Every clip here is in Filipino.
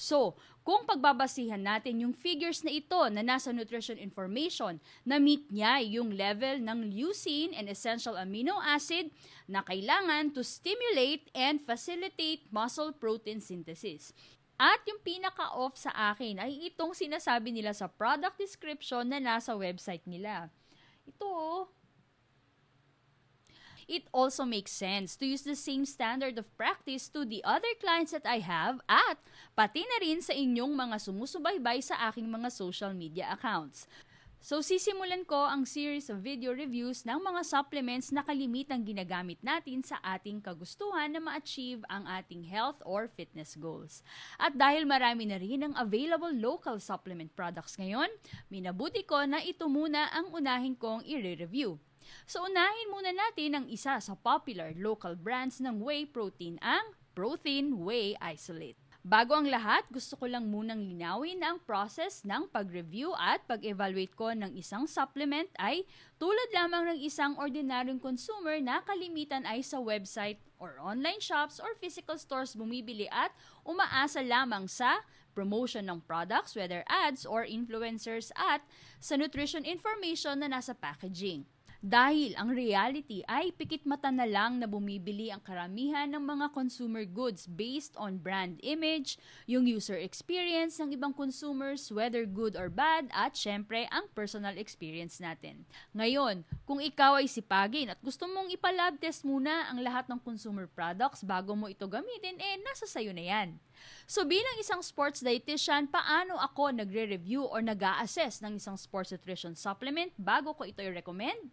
So, kung pagbabasihan natin yung figures na ito na nasa nutrition information, na meet niya yung level ng leucine and essential amino acid na kailangan to stimulate and facilitate muscle protein synthesis. At yung pinaka-off sa akin ay itong sinasabi nila sa product description na nasa website nila. Ito, it also makes sense to use the same standard of practice to the other clients that I have at pati na rin sa inyong mga sumusubaybay sa aking mga social media accounts. So sisimulan ko ang series of video reviews ng mga supplements na kalimitang ginagamit natin sa ating kagustuhan na ma-achieve ang ating health or fitness goals. At dahil marami na rin ang available local supplement products ngayon, minabuti ko na ito muna ang unahin kong i-review. So unahin muna natin ang isa sa popular local brands ng whey protein, ang Protein Whey Isolate. Bago ang lahat, gusto ko lang munang linawin na ang process ng pag-review at pag-evaluate ko ng isang supplement ay tulad lamang ng isang ordinaryong consumer na kalimitan ay sa website or online shops or physical stores bumibili at umaasa lamang sa promotion ng products, whether ads or influencers, at sa nutrition information na nasa packaging. Dahil ang reality ay pikit mata na lang na bumibili ang karamihan ng mga consumer goods based on brand image, yung user experience ng ibang consumers, whether good or bad, at syempre ang personal experience natin. Ngayon, kung ikaw ay sipagin at gusto mong ipalab test muna ang lahat ng consumer products bago mo ito gamitin, nasa sayo na yan. So bilang isang sports dietitian, paano ako nagre-review or nag-a-assess ng isang sports nutrition supplement bago ko ito i-recommend?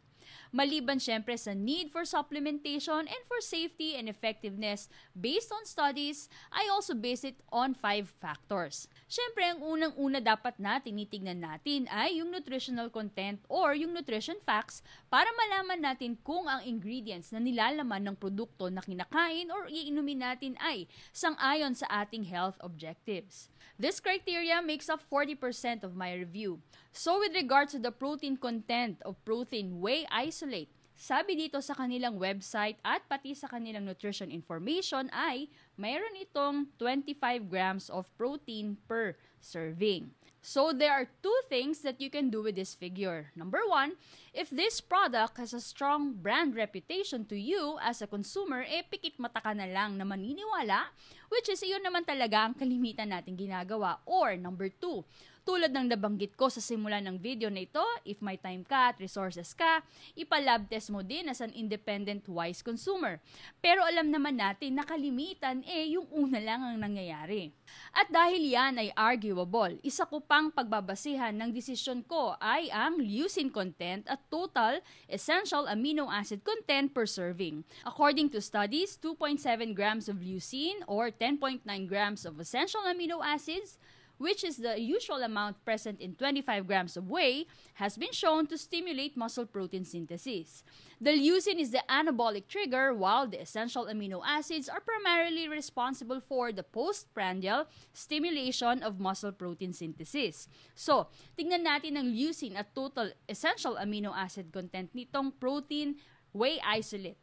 Maliban syempre sa need for supplementation and for safety and effectiveness based on studies, I also base it on 5 factors. Syempre, ang unang-una dapat na tinitignan natin ay yung nutritional content or yung nutrition facts para malaman natin kung ang ingredients na nilalaman ng produkto na kinakain or iinumin natin ay sang-ayon sa ating health objectives. This criteria makes up 40% of my review. So with regards to the protein content of Protein Whey Isolate, sabi dito sa kanilang website at pati sa kanilang nutrition information ay mayroon itong 25 grams of protein per serving. So there are 2 things that you can do with this figure. Number 1, if this product has a strong brand reputation to you as a consumer, pikit mata ka na lang na maniniwala, which is iyon naman talaga ang kalimitan natin ginagawa. Or number 2, tulad ng nabanggit ko sa simula ng video na ito, if may time ka at resources ka, ipalab test mo din as an independent wise consumer. Pero alam naman natin na kalimitan yung una lang ang nangyayari. At dahil yan ay arguable, isa ko pang pagbabasihan ng desisyon ko ay ang leucine content at total essential amino acid content per serving. According to studies, 2.7 grams of leucine or 10.9 grams of essential amino acids, which is the usual amount present in 25 grams of whey, has been shown to stimulate muscle protein synthesis. The leucine is the anabolic trigger, while the essential amino acids are primarily responsible for the postprandial stimulation of muscle protein synthesis. So, tingnan natin ang leucine at total essential amino acid content nitong Protein Whey Isolate.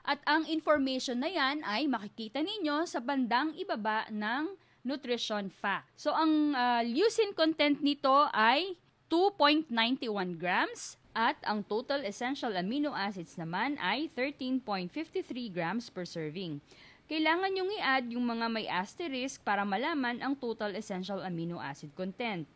At ang information na yan ay makikita ninyo sa bandang ibaba ng nutrition fact. So, ang leucine content nito ay 2.91 grams at ang total essential amino acids naman ay 13.53 grams per serving. Kailangan nyong i-add yung mga may asterisk para malaman ang total essential amino acid content.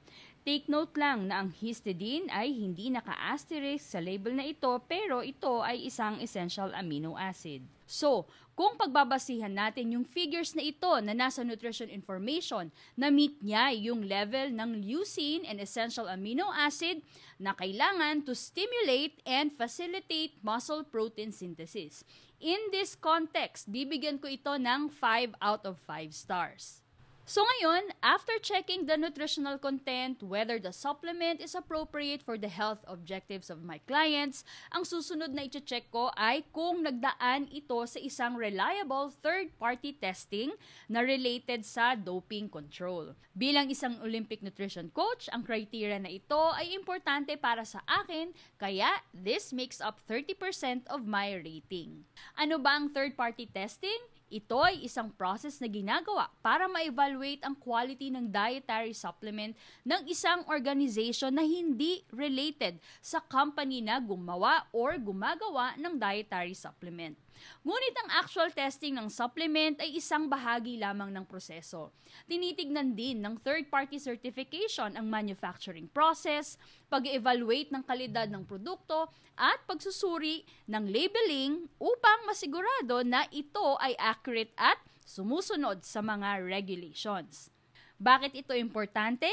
Take note lang na ang histidine ay hindi naka-asterisk sa label na ito pero ito ay isang essential amino acid. So, kung pagbabasihan natin yung figures na ito na nasa nutrition information, na meet niya yung level ng leucine and essential amino acid na kailangan to stimulate and facilitate muscle protein synthesis. In this context, bibigyan ko ito ng 5 out of 5 stars. So ngayon, after checking the nutritional content, whether the supplement is appropriate for the health objectives of my clients, ang susunod na i-check ko ay kung nagdaan ito sa isang reliable third-party testing na related sa doping control. Bilang isang Olympic nutrition coach, ang criteria na ito ay importante para sa akin, kaya this makes up 30% of my rating. Ano ba ang third-party testing? Ito ay isang process na ginagawa para ma-evaluate ang quality ng dietary supplement ng isang organization na hindi related sa company na gumawa or gumagawa ng dietary supplement. Ngunit ang actual testing ng supplement ay isang bahagi lamang ng proseso. Tinitignan din ng third-party certification ang manufacturing process, pag-evaluate ng kalidad ng produkto, at pagsusuri ng labeling upang masigurado na ito ay accurate at sumusunod sa mga regulations. Bakit ito importante?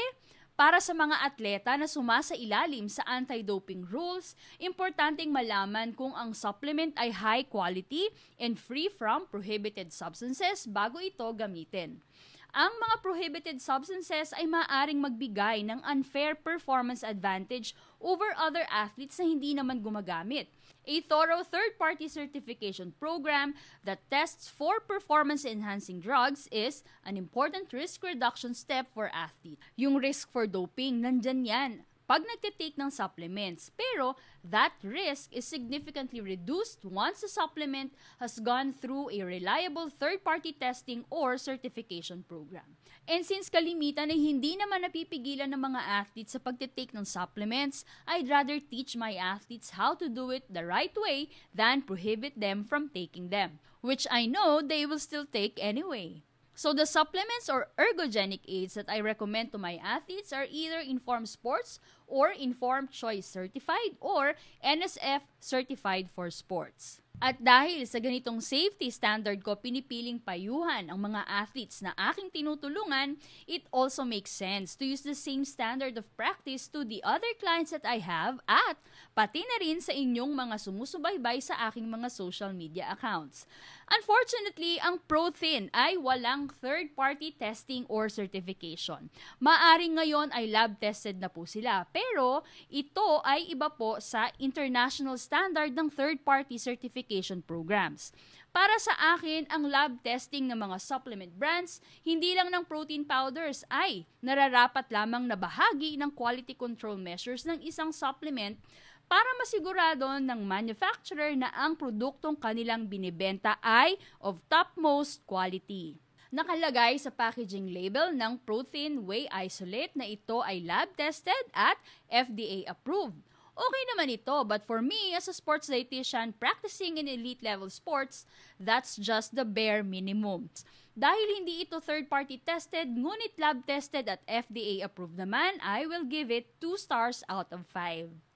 Para sa mga atleta na sumasailalim sa anti-doping rules, importanteng malaman kung ang supplement ay high quality and free from prohibited substances bago ito gamitin. Ang mga prohibited substances ay maaaring magbigay ng unfair performance advantage over other athletes na hindi naman gumagamit. A thorough third-party certification program that tests for performance-enhancing drugs is an important risk reduction step for athletes. Yung risk for doping, nandyan yan pag nagtitake ng supplements. Pero that risk is significantly reduced once the supplement has gone through a reliable third-party testing or certification program. And since kalimitan ay hindi naman napipigilan ng mga athletes sa pagtitake ng supplements, I'd rather teach my athletes how to do it the right way than prohibit them from taking them, which I know they will still take anyway. So the supplements or ergogenic aids that I recommend to my athletes are either Informed Sports or Informed Choice Certified or NSF Certified for Sports. At dahil sa ganitong safety standard ko pinipiling payuhan ang mga athletes na aking tinutulungan, it also makes sense to use the same standard of practice to the other clients that I have at pati na rin sa inyong mga sumusubaybay sa aking mga social media accounts. Unfortunately, ang ProThin ay walang third-party testing or certification. Maaring ngayon ay lab-tested na po sila, pero ito ay iba po sa international standard ng third-party certification programs. Para sa akin, ang lab testing ng mga supplement brands, hindi lang ng protein powders ay nararapat lamang na bahagi ng quality control measures ng isang supplement para masigurado ng manufacturer na ang produktong kanilang binibenta ay of topmost quality. Nakalagay sa packaging label ng ProThin Whey Isolate na ito ay lab-tested at FDA approved. Okay naman ito, but for me as a sports dietitian practicing in elite-level sports, that's just the bare minimum. Dahil hindi ito third-party tested, ngunit lab-tested at FDA approved naman, I will give it 2 stars out of 5.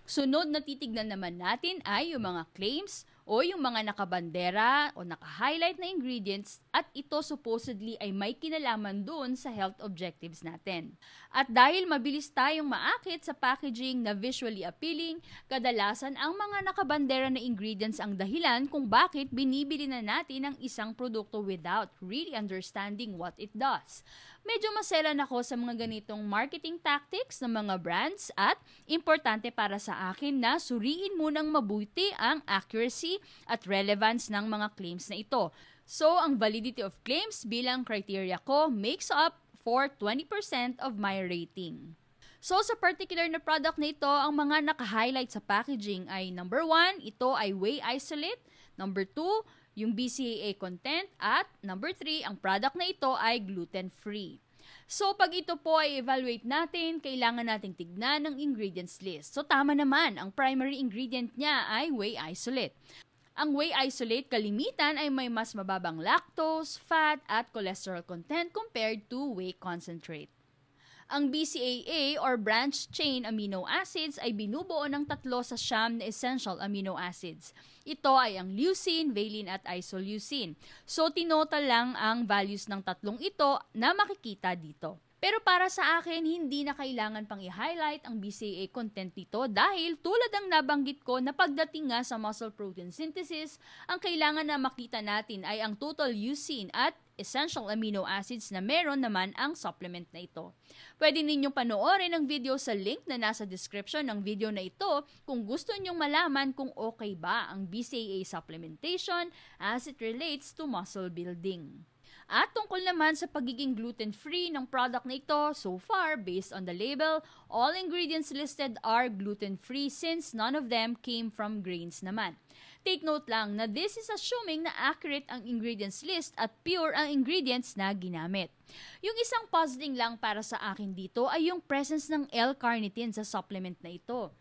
Sunod na titignan naman natin ay yung mga claims o yung mga nakabandera o naka-highlight na ingredients at ito supposedly ay may kinalaman doon sa health objectives natin. At dahil mabilis tayong maakit sa packaging na visually appealing, kadalasan ang mga nakabandera na ingredients ang dahilan kung bakit binibili na natin ang isang produkto without really understanding what it does. Medyo maselan ako sa mga ganitong marketing tactics ng mga brands at importante para sa akin na suriin munang mabuti ang accuracy at relevance ng mga claims na ito. So, ang validity of claims bilang criteria ko makes up for 20% of my rating. So, sa particular na product na ito, ang mga naka-highlight sa packaging ay number 1, ito ay whey isolate. Number 2, yung BCAA content. At number 3, ang product na ito ay gluten-free. So, pag ito po ay evaluate natin, kailangan nating tignan ng ingredients list. So, tama naman, ang primary ingredient niya ay whey isolate. Ang whey isolate kalimitan ay may mas mababang lactose, fat, at cholesterol content compared to whey concentrate. Ang BCAA or branched chain amino acids ay binubuo ng 3 sa 9 na essential amino acids. Ito ay ang leucine, valine at isoleucine. So tinota lang ang values ng 3 ito na makikita dito. Pero para sa akin, hindi na kailangan pang i-highlight ang BCAA content nito dahil tulad ng nabanggit ko na pagdating nga sa muscle protein synthesis, ang kailangan na makita natin ay ang total leucine at essential amino acids na meron naman ang supplement na ito. Pwede ninyong panoorin ang video sa link na nasa description ng video na ito kung gusto ninyong malaman kung okay ba ang BCAA supplementation as it relates to muscle building. At tungkol naman sa pagiging gluten-free ng product na ito, so far, based on the label, all ingredients listed are gluten-free since none of them came from grains naman. Take note lang na this is assuming na accurate ang ingredients list at pure ang ingredients na ginamit. Yung isang puzzling lang para sa akin dito ay yung presence ng L-carnitine sa supplement na ito.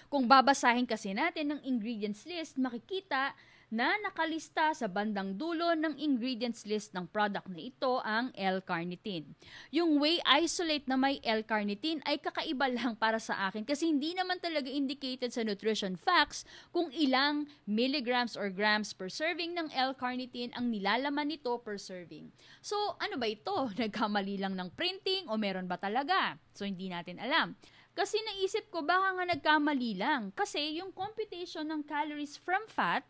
Kung babasahin kasi natin ng ingredients list, makikita na nakalista sa bandang dulo ng ingredients list ng product na ito ang L-carnitine. Yung whey isolate na may L-carnitine ay kakaiba lang para sa akin kasi hindi naman talaga indicated sa nutrition facts kung ilang milligrams or grams per serving ng L-carnitine ang nilalaman nito per serving. So, ano ba ito? Nagkamali lang ng printing o meron ba talaga? So, hindi natin alam. Kasi naisip ko baka nga nagkamali lang kasi yung computation ng calories from fat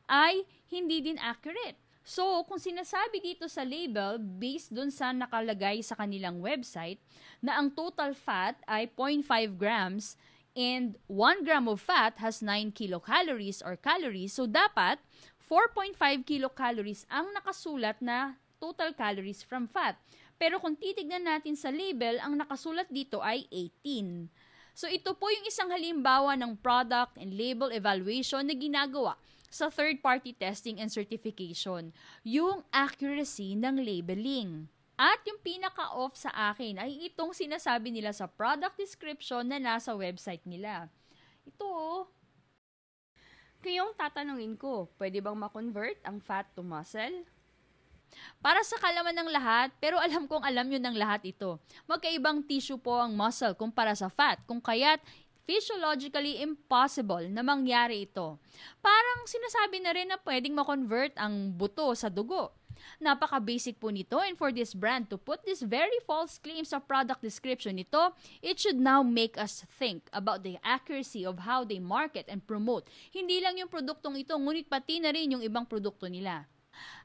ay hindi din accurate. So, kung sinasabi dito sa label, based dun sa nakalagay sa kanilang website, na ang total fat ay 0.5 grams and 1 gram of fat has 9 kilocalories or calories, so dapat 4.5 kilocalories ang nakasulat na total calories from fat. Pero kung titignan natin sa label, ang nakasulat dito ay 18. So, ito po yung isang halimbawa ng product and label evaluation na ginagawa sa third-party testing and certification, yung accuracy ng labeling. At yung pinaka-off sa akin ay itong sinasabi nila sa product description na nasa website nila. Ito, kaya yung tatanungin ko, pwede bang ma-convert ang fat to muscle? Para sa kalaman ng lahat, pero alam kong alam nyo ng lahat ito. Magkaibang tissue po ang muscle kumpara sa fat, kung kaya't physiologically impossible na mangyari ito. Parang sinasabi na rin na pwedeng ma-convert ang buto sa dugo. Napaka-basic po nito, and for this brand to put this very false claim sa product description nito, it should now make us think about the accuracy of how they market and promote. Hindi lang yung produktong ito, ngunit pati na rin yung ibang produkto nila.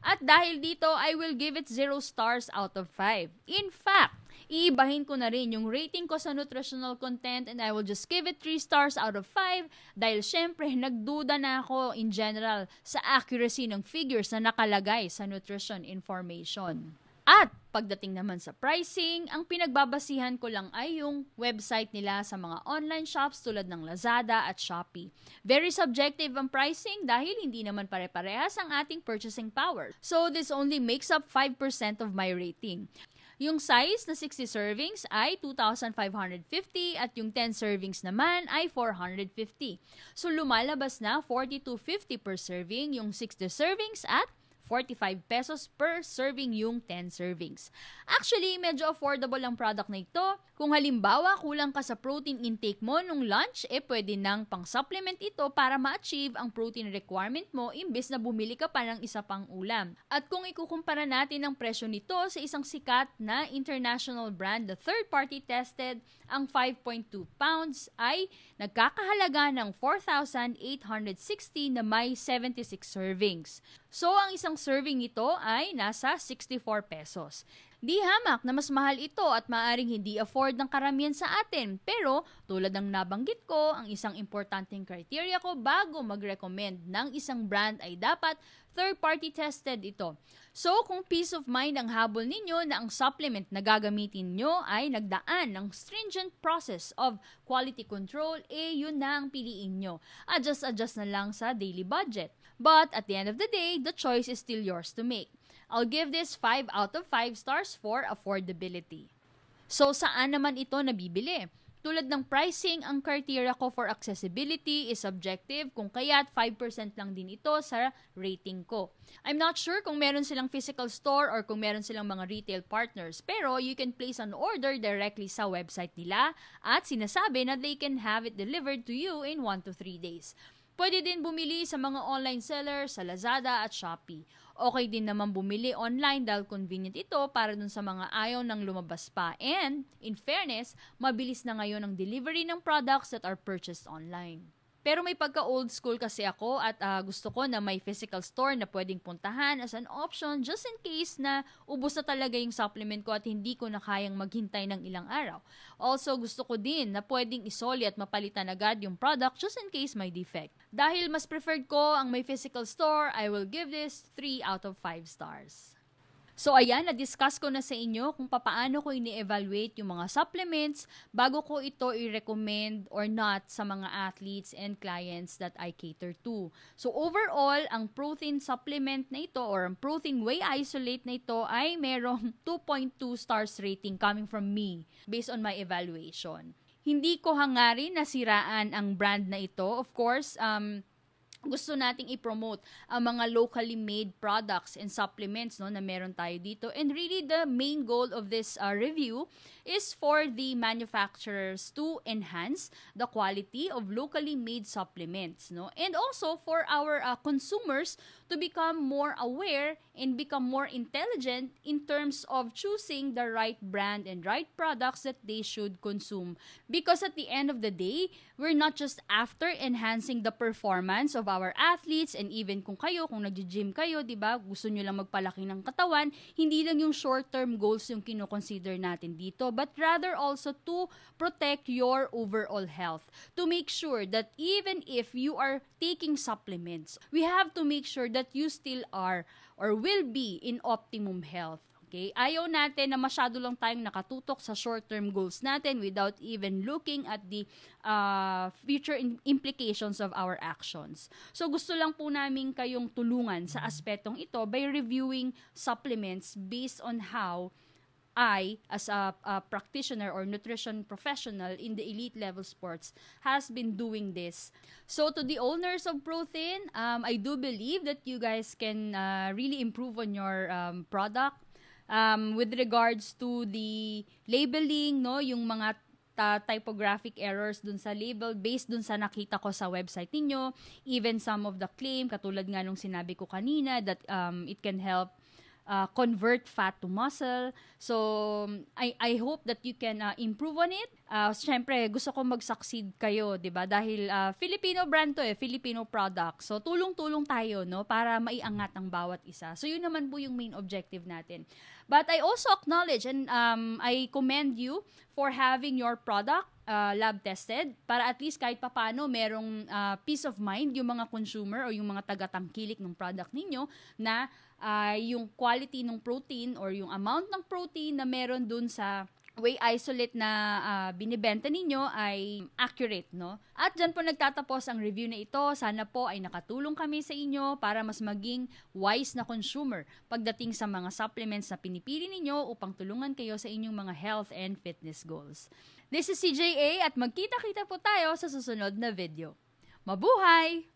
At dahil dito, I will give it 0 stars out of 5. In fact, iibahin ko na rin yung rating ko sa nutritional content and I will just give it 3 stars out of 5 dahil syempre nagduda na ako in general sa accuracy ng figures na nakalagay sa nutrition information. At pagdating naman sa pricing, ang pinagbabasihan ko lang ay yung website nila sa mga online shops tulad ng Lazada at Shopee. Very subjective ang pricing dahil hindi naman pare-parehas ang ating purchasing power. So this only makes up 5% of my rating. Yung size na 60 servings ay 2,550 at yung 10 servings naman ay 450. So lumalabas na 42.50 per serving yung 60 servings at 45 pesos per serving yung 10 servings. Actually, medyo affordable ang product na ito. Kung halimbawa, kulang ka sa protein intake mo nung lunch, pwede nang pang-supplement ito para ma-achieve ang protein requirement mo imbes na bumili ka pa ng isa pang ulam. At kung ikukumpara natin ang presyo nito sa isang sikat na international brand na third-party tested, ang 5.2 pounds ay nagkakahalaga ng 4,860 na may 76 servings. So, ang isang serving nito ay nasa 64 pesos. Di hamak na mas mahal ito at maaring hindi afford ng karamihan sa atin. Pero tulad ng nabanggit ko, ang isang importanteng criteria ko bago mag-recommend ng isang brand ay dapat third-party tested ito. So kung peace of mind ang habol ninyo na ang supplement na gagamitin nyo ay nagdaan ng stringent process of quality control, yun na ang piliin nyo. Adjust na lang sa daily budget. But at the end of the day, the choice is still yours to make. I'll give this 5 out of 5 stars for affordability. So, saan naman ito nabibili? Tulad ng pricing, ang criteria ko for accessibility is subjective, kung kaya't 5% lang din ito sa rating ko. I'm not sure kung meron silang physical store or kung meron silang mga retail partners, pero you can place an order directly sa website nila at sinasabi na they can have it delivered to you in 1 to 3 days. Pwede din bumili sa mga online sellers sa Lazada at Shopee. Okay din naman bumili online dahil convenient ito para dun sa mga ayaw ng lumabas pa. And, in fairness, mabilis na ngayon ang delivery ng products that are purchased online. Pero may pagka-old school kasi ako at gusto ko na may physical store na pwedeng puntahan as an option just in case na ubos na talaga yung supplement ko at hindi ko na kayang maghintay ng ilang araw. Also, gusto ko din na pwedeng isoli at mapalitan agad yung product just in case may defect. Dahil mas preferred ko ang may physical store, I will give this 3 out of 5 stars. So ayan, na-discuss ko na sa inyo kung paano ko ini-evaluate yung mga supplements bago ko ito i-recommend or not sa mga athletes and clients that I cater to. So overall, ang protein supplement na ito or ang protein whey isolate na ito ay merong 2.2 stars rating coming from me based on my evaluation. Hindi ko hangarin na siraan ang brand na ito. Of course, gusto nating i-promote ang mga locally made products and supplements no na meron tayo dito, and really the main goal of this review is for the manufacturers to enhance the quality of locally made supplements no, and also for our consumers to become more aware and become more intelligent in terms of choosing the right brand and right products that they should consume, because at the end of the day, we're not just after enhancing the performance of our athletes, and even kung nag-gym kayo, 'di ba? Gusto niyo lang magpalaki ng katawan, hindi lang yung short-term goals yung kino-consider natin dito, but rather also to protect your overall health. To make sure that even if you are taking supplements, we have to make sure that you still are or will be in optimum health. Okay? Ayaw natin na masyado lang tayong nakatutok sa short-term goals natin without even looking at the future implications of our actions. So gusto lang po namin kayong tulungan sa aspetong ito by reviewing supplements based on how I, as a practitioner or nutrition professional in the elite level sports, has been doing this. So to the owners of Protein, I do believe that you guys can really improve on your product. With regards to the labeling, no, yung mga typographic errors dun sa label based dun sa nakita ko sa website ninyo, even some of the claim, katulad nga nung sinabi ko kanina that it can help convert fat to muscle. So, I hope that you can improve on it. Siyempre, gusto ko mag-succeed kayo, 'di ba? Dahil Filipino brand 'to Filipino product. So, tulong-tulong tayo, no, para maiangat ang bawat isa. So, yun naman po yung main objective natin. But I also acknowledge and I commend you for having your product lab tested para at least kahit papano merong peace of mind yung mga consumer o yung mga taga-tangkilik ng product ninyo na yung quality ng protein or yung amount ng protein na meron dun sa whey isolate na binibenta ninyo ay accurate, no? At dyan po nagtatapos ang review na ito. Sana po ay nakatulong kami sa inyo para mas maging wise na consumer pagdating sa mga supplements na pinipili ninyo upang tulungan kayo sa inyong mga health and fitness goals. This is CJA at magkita-kita po tayo sa susunod na video. Mabuhay!